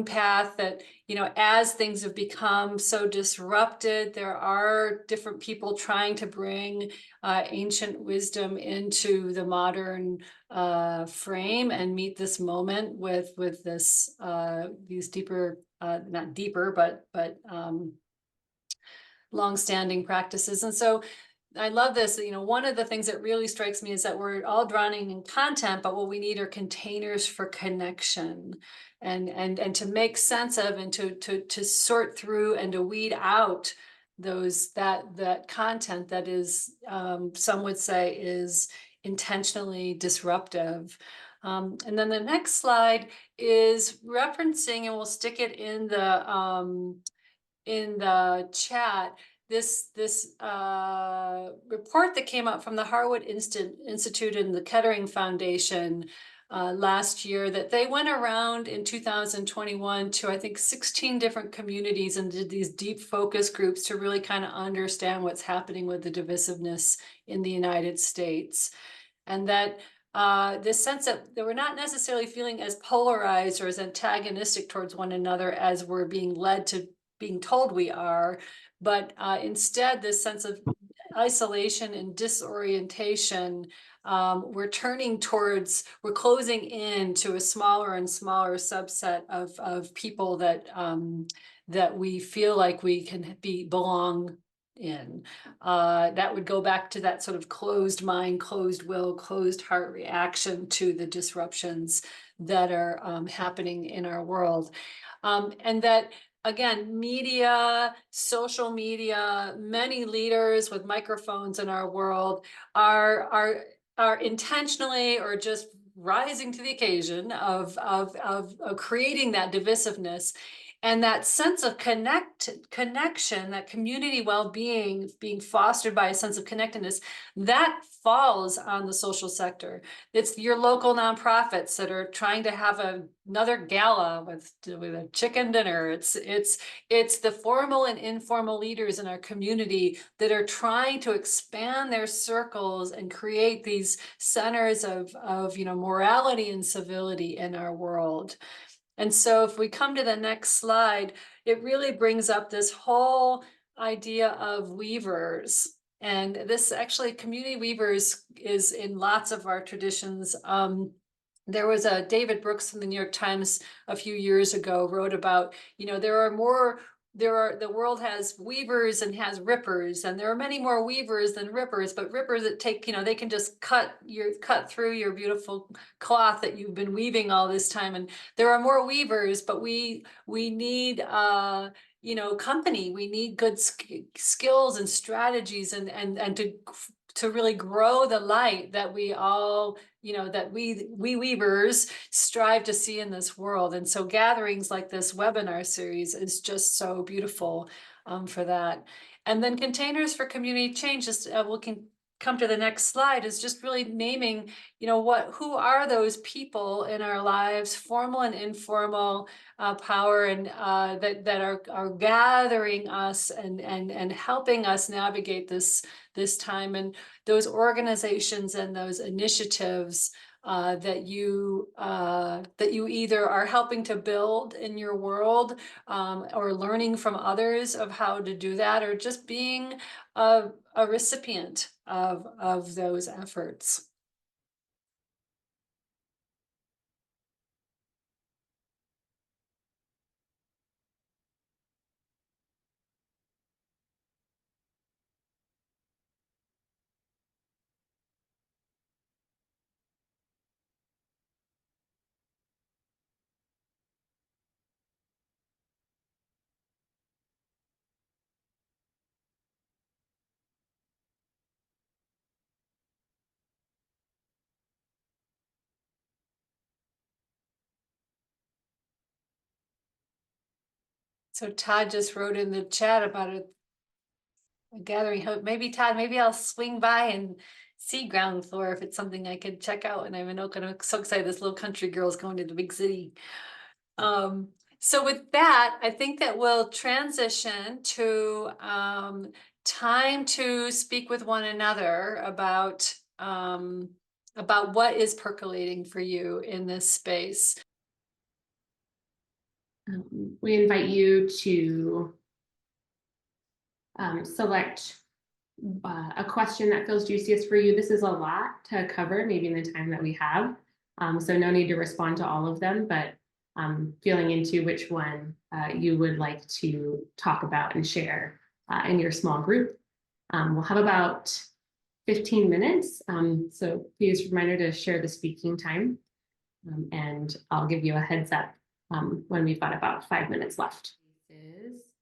path that, you know, as things have become so disrupted, there are different people trying to bring ancient wisdom into the modern frame and meet this moment with this these deeper, not deeper, but long-standing practices. And so I love this. You know, one of the things that really strikes me is that we're all drowning in content, but what we need are containers for connection, and to make sense of, and to sort through and to weed out that content that is, some would say, is intentionally disruptive. And then the next slide is referencing, and we'll stick it in the chat, this report that came out from the Harwood Institute and the Kettering Foundation last year, that they went around in 2021 to, I think, 16 different communities and did these deep focus groups to really kind of understand what's happening with the divisiveness in the United States. And that this sense that we're not necessarily feeling as polarized or as antagonistic towards one another as we're being led to being told we are, but instead this sense of isolation and disorientation, we're closing in to a smaller and smaller subset of people that we feel like we can belong in. That would go back to that sort of closed mind, closed will, closed heart reaction to the disruptions that are happening in our world. And that, again, media, social media, many leaders with microphones in our world are intentionally or just rising to the occasion of creating that divisiveness. And that sense of connection, that community well-being being fostered by a sense of connectedness, that falls on the social sector. It's your local nonprofits that are trying to have another gala with a chicken dinner. It's the formal and informal leaders in our community that are trying to expand their circles and create these centers of morality and civility in our world. And so if we come to the next slide, it really brings up this whole idea of weavers. And this actually, community weavers is in lots of our traditions. There was a David Brooks from the New York Times a few years ago wrote about, the world has weavers and has rippers, and there are many more weavers than rippers, but rippers that take, they can just cut through your beautiful cloth that you've been weaving all this time. And there are more weavers, but we need company. We need good skills and strategies and to really grow the light that we all, that we weavers strive to see in this world. And so gatherings like this webinar series is just so beautiful for that. And then containers for community change, just we can come to the next slide, is just really naming, who are those people in our lives, formal and informal power, and that are gathering us and helping us navigate this time. And those organizations and those initiatives that you either are helping to build in your world, or learning from others of how to do that, or just being a recipient of those efforts. So Todd just wrote in the chat about a gathering. Maybe Todd, maybe I'll swing by and see ground floor if it's something I could check out. And I'm in Oakland. I'm so excited this little country girl's going to the big city. So with that, I think that we'll transition to time to speak with one another about what is percolating for you in this space. We invite you to select a question that feels juiciest for you. This is a lot to cover, maybe in the time that we have. So no need to respond to all of them, but feeling into which one you would like to talk about and share in your small group. We'll have about 15 minutes. So please reminder to share the speaking time. And I'll give you a heads up when we've got about 5 minutes left.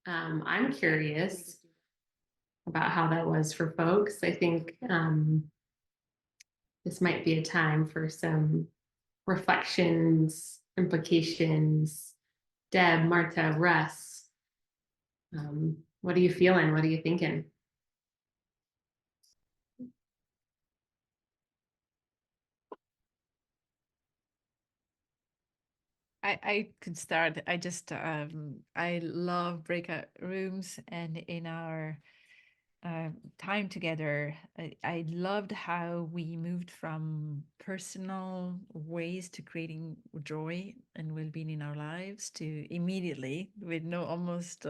I'm curious about how that was for folks. I think this might be a time for some reflections, implications. Deb, Marta, Russ, what are you feeling? What are you thinking? I could start. I just I love breakout rooms, and in our time together, I loved how we moved from personal ways to creating joy and well-being in our lives to immediately, with no almost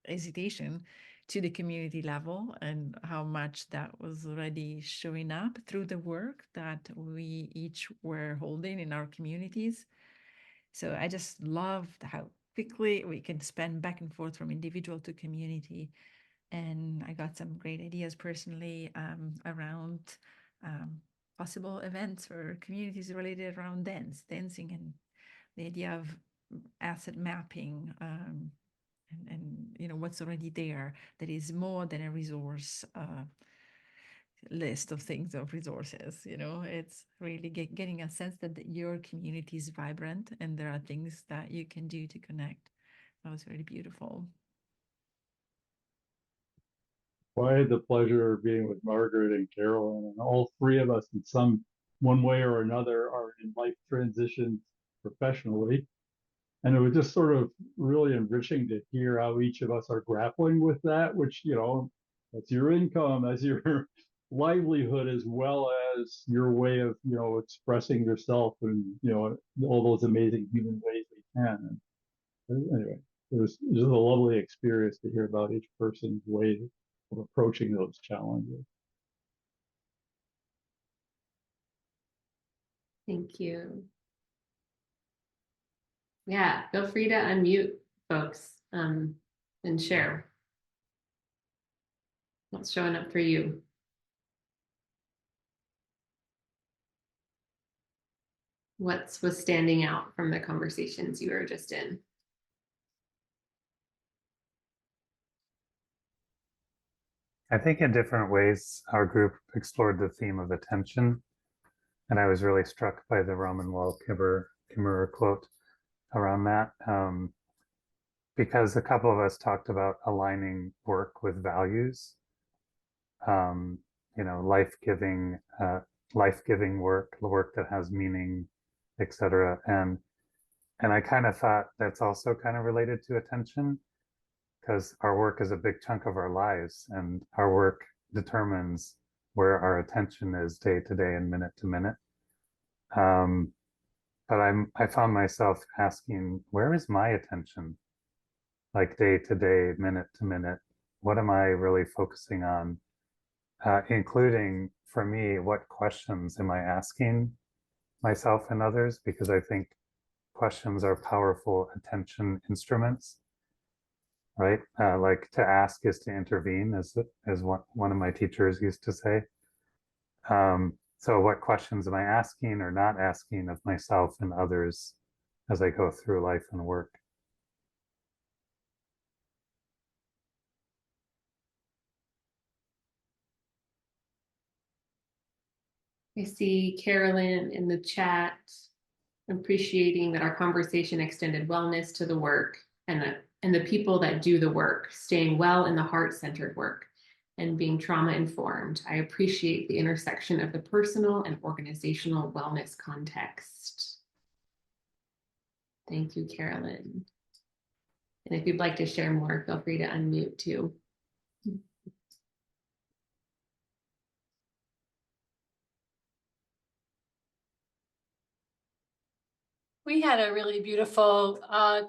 hesitation, to the community level, and how much that was already showing up through the work that we each were holding in our communities. So I just loved how quickly we can spend back and forth from individual to community. And I got some great ideas personally around possible events or communities related around dancing, and the idea of asset mapping, and you know what's already there that is more than a resource list of things, of resources. You know, it's really getting a sense that your community is vibrant and there are things that you can do to connect. That was really beautiful. Well, I had the pleasure of being with Margaret and Carolyn, and all three of us, in some one way or another, are in life transitions professionally. And it was just sort of really enriching to hear how each of us are grappling with that, which, you know, that's your income, that's your livelihood, as well as your way of, you know, expressing yourself and, you know, all those amazing human ways we can. And anyway, it was just a lovely experience to hear about each person's way of approaching those challenges. Thank you. Yeah, feel free to unmute, folks, and share what's showing up for you. What was standing out from the conversations you were just in? I think in different ways, our group explored the theme of attention. And I was really struck by the Roman wall Kimmerer quote around that. Because a couple of us talked about aligning work with values, you know, life-giving work, the work that has meaning, etc. And I kind of thought that's also kind of related to attention, because our work is a big chunk of our lives, and our work determines where our attention is day to day and minute to minute. But I found myself asking, where is my attention? Like day to day, minute to minute, what am I really focusing on? Including, for me, what questions am I asking myself and others? Because I think questions are powerful attention instruments, right? Like to ask is to intervene, as one of my teachers used to say. So what questions am I asking or not asking of myself and others as I go through life and work? I see Carolyn in the chat appreciating that our conversation extended wellness to the work and and the people that do the work, staying well in the heart-centered work and being trauma-informed. I appreciate the intersection of the personal and organizational wellness context. Thank you, Carolyn. And if you'd like to share more, feel free to unmute too. We had a really beautiful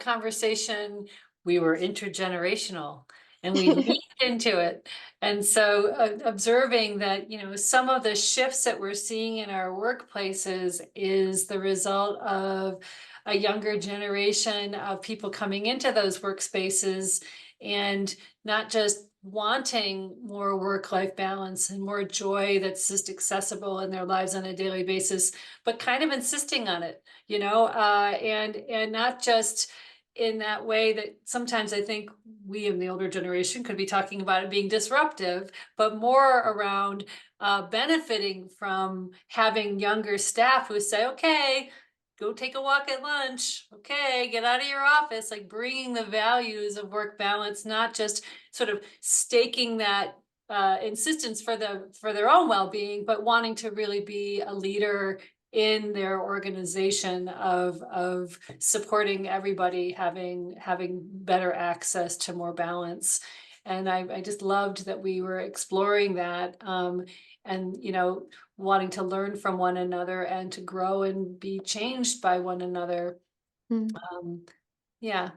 conversation. We were intergenerational and we leaned into it. And so observing that, you know, some of the shifts that we're seeing in our workplaces is the result of a younger generation of people coming into those workspaces and not just wanting more work-life balance and more joy that's just accessible in their lives on a daily basis, but kind of insisting on it, you know, and not just in that way that sometimes I think we in the older generation could be talking about it being disruptive, but more around benefiting from having younger staff who say, okay, go take a walk at lunch. Okay, get out of your office, like bringing the values of work balance, not just sort of staking that insistence for their own well-being, but wanting to really be a leader in their organization of supporting everybody having better access to more balance. And I just loved that we were exploring that, and you know, wanting to learn from one another and to grow and be changed by one another. Yeah.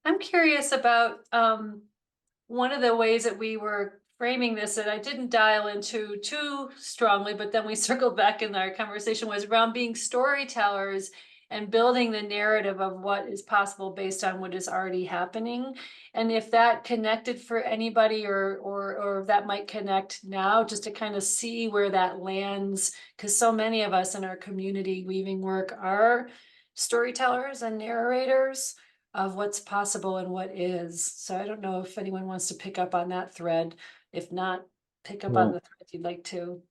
I'm curious about one of the ways that we were framing this that I didn't dial into too strongly, but then we circled back in our conversation, was around being storytellers and building the narrative of what is possible based on what is already happening. And if that connected for anybody or if that might connect now, just to kind of see where that lands, because so many of us in our community weaving work are storytellers and narrators of what's possible and what is. So I don't know if anyone wants to pick up on that thread. If not, pick up on the thread you'd like to.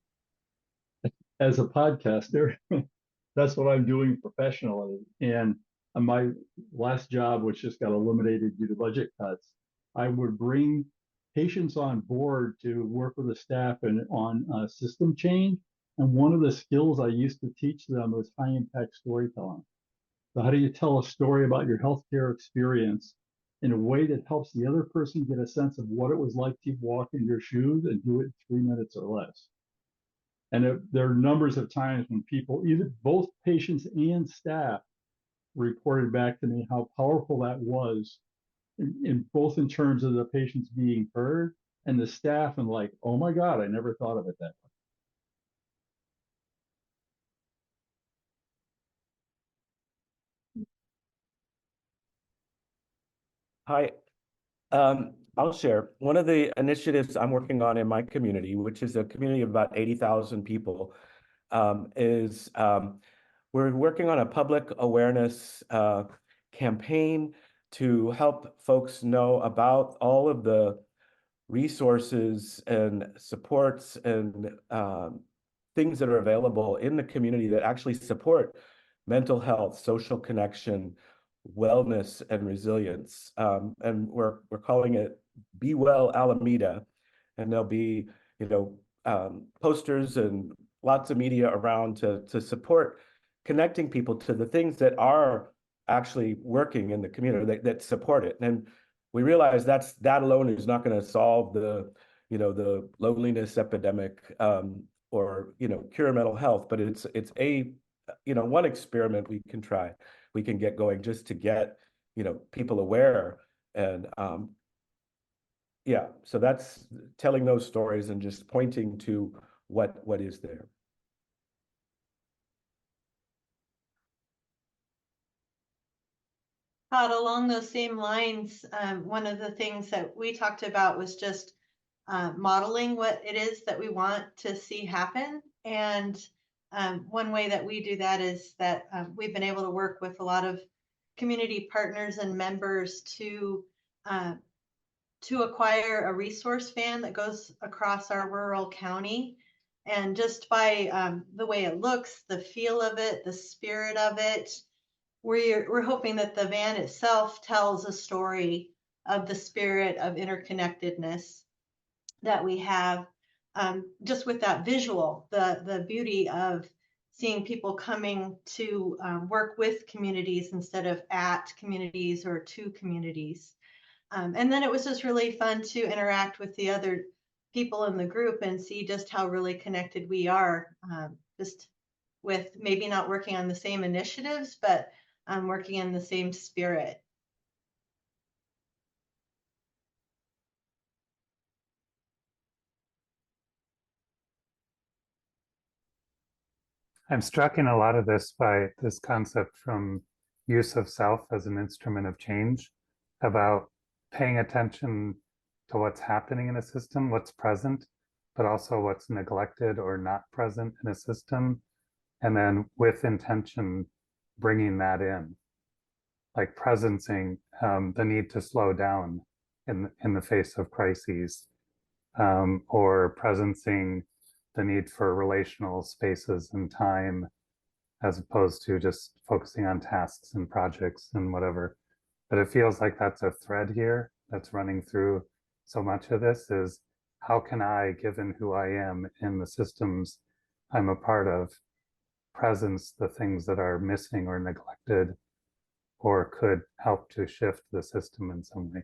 As a podcaster, that's what I'm doing professionally. And my last job, which just got eliminated due to budget cuts, I would bring patients on board to work with the staff and on system change. And one of the skills I used to teach them was high impact storytelling. So how do you tell a story about your healthcare experience in a way that helps the other person get a sense of what it was like to walk in your shoes and do it in 3 minutes or less? And there are numbers of times when people, either both patients and staff, reported back to me how powerful that was, in both in terms of the patients being heard and the staff, and like, oh my God, I never thought of it that way. Hi, I'll share. One of the initiatives I'm working on in my community, which is a community of about 80,000 people, is we're working on a public awareness campaign to help folks know about all of the resources and supports and things that are available in the community that actually support mental health, social connection, wellness, and resilience. And we're calling it Be Well Alameda, and there'll be, you know, posters and lots of media around to support connecting people to the things that are actually working in the community that support it. And we realize that alone is not going to solve the, you know, the loneliness epidemic, or, you know, cure mental health, but it's a, you know, one experiment we can try, we can get going just to get, you know, people aware. And yeah, so that's telling those stories and just pointing to what is there. Todd, along those same lines, one of the things that we talked about was just modeling what it is that we want to see happen. And one way that we do that is that we've been able to work with a lot of community partners and members to acquire a resource van that goes across our rural county And just by the way it looks, the feel of it, the spirit of it, we're hoping that the van itself tells a story of the spirit of interconnectedness that we have, just with that visual, the beauty of seeing people coming to work with communities instead of at communities or to communities. And then it was just really fun to interact with the other people in the group and see just how really connected we are, just with maybe not working on the same initiatives, but working in the same spirit. I'm struck in a lot of this by this concept from use of self as an instrument of change, about paying attention to what's happening in a system, what's present, but also what's neglected or not present in a system. And then with intention, bringing that in, like presencing the need to slow down in the face of crises, or presencing the need for relational spaces and time, as opposed to just focusing on tasks and projects and whatever. But it feels like that's a thread here that's running through so much of this, is how can I, given who I am in the systems I'm a part of, presence the things that are missing or neglected or could help to shift the system in some way.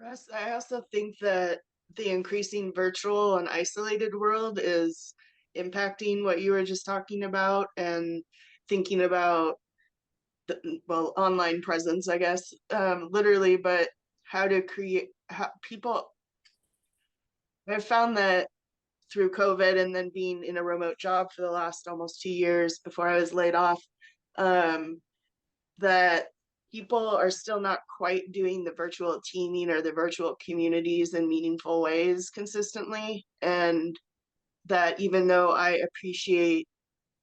Russ, I also think that the increasing virtual and isolated world is impacting what you were just talking about, and thinking about the, well, online presence, I guess, literally, but how to create how people. I've found that through COVID and then being in a remote job for the last almost 2 years before I was laid off, um, that people are still not quite doing the virtual teaming or the virtual communities in meaningful ways consistently. And that even though I appreciate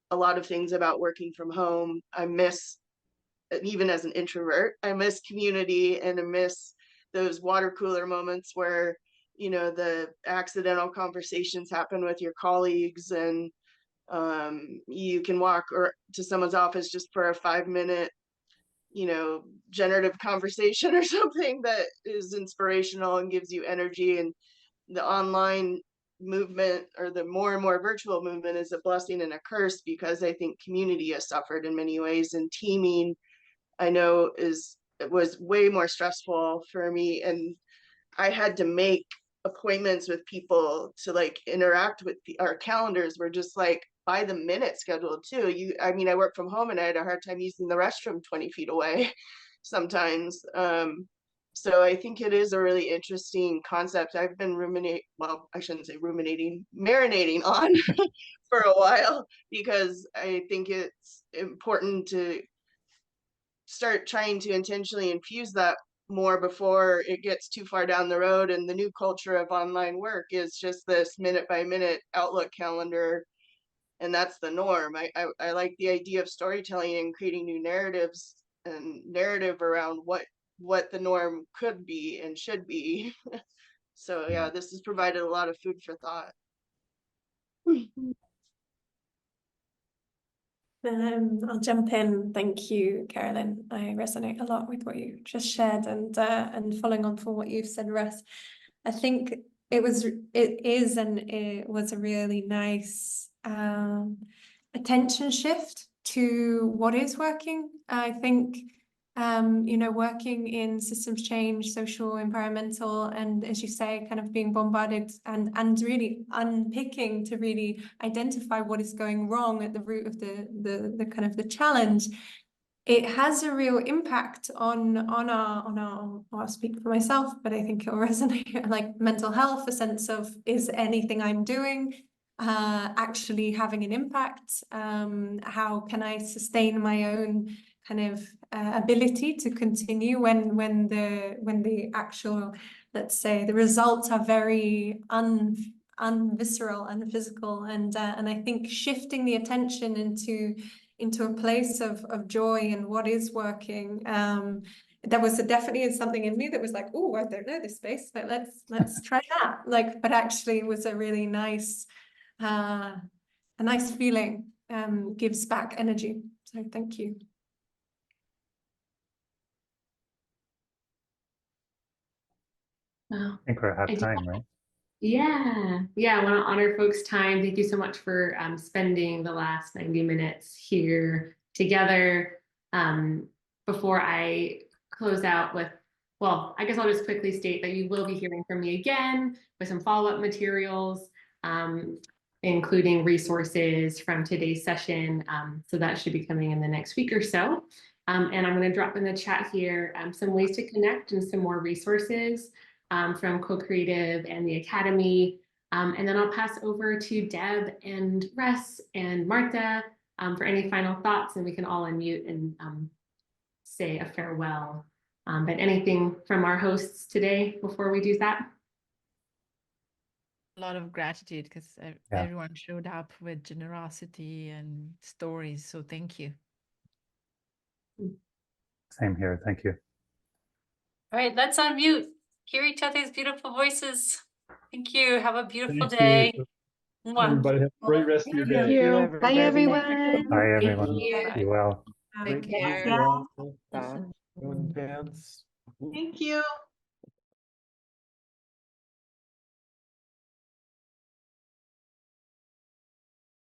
a lot of things about working from home, I miss, even as an introvert, I miss community, and I miss those water cooler moments where, you know, the accidental conversations happen with your colleagues, and you can walk or to someone's office just for a 5 minute, you know, generative conversation or something that is inspirational and gives you energy. And the online movement, or the more and more virtual movement, is a blessing and a curse, because I think community has suffered in many ways, and teaming, I know, it was way more stressful for me, and I had to make appointments with people to like interact with our calendars were just like by the minute scheduled too. I mean, I work from home and I had a hard time using the restroom 20 feet away sometimes. So I think it is a really interesting concept. I've been well, I shouldn't say ruminating, marinating on for a while, because I think it's important to start trying to intentionally infuse that more before it gets too far down the road. And the new culture of online work is just this minute by minute Outlook calendar, and that's the norm. I like the idea of storytelling and creating new narratives and narrative around what the norm could be and should be. So yeah, this has provided a lot of food for thought. I'll jump in. Thank you, Carolyn. I resonate a lot with what you just shared, and following on from what you've said, Russ, I think it is, and it was a really nice attention shift to what is working. I think you know, working in systems change, social, environmental, and as you say, kind of being bombarded and really unpicking to really identify what is going wrong at the root of the kind of the challenge. It has a real impact on our, I'll speak for myself, but I think it'll resonate, like mental health, a sense of, is anything I'm doing actually having an impact? How can I sustain my own kind of ability to continue when the actual, let's say, the results are very unvisceral and physical, and I think shifting the attention into a place of joy and what is working there was definitely something in me that was like, oh, I don't know this space, but let's try that. Like, but actually it was a really nice, a nice feeling, gives back energy. So thank you. Wow. I think we're out I of do- time, right? Yeah, I want to honor folks' time. Thank you so much for spending the last 90 minutes here together. Before I close out with, well, I guess I'll just quickly state that you will be hearing from me again with some follow-up materials, including resources from today's session. So that should be coming in the next week or so. And I'm going to drop in the chat here some ways to connect and some more resources from Co-Creative and the Academy. And then I'll pass over to Deb and Russ and Martha for any final thoughts, and we can all unmute and say a farewell. But anything from our hosts today before we do that? A lot of gratitude because everyone showed up with generosity and stories. So thank you. Same here. Thank you. All right, let's unmute. Hear each other's beautiful voices. Thank you. Have a beautiful Thank day. you. Mwah. Everybody have a great rest of your Thank day. you. Bye, everyone. Bye, Thank everyone. you. Be well. Take care. Dance. Thank you.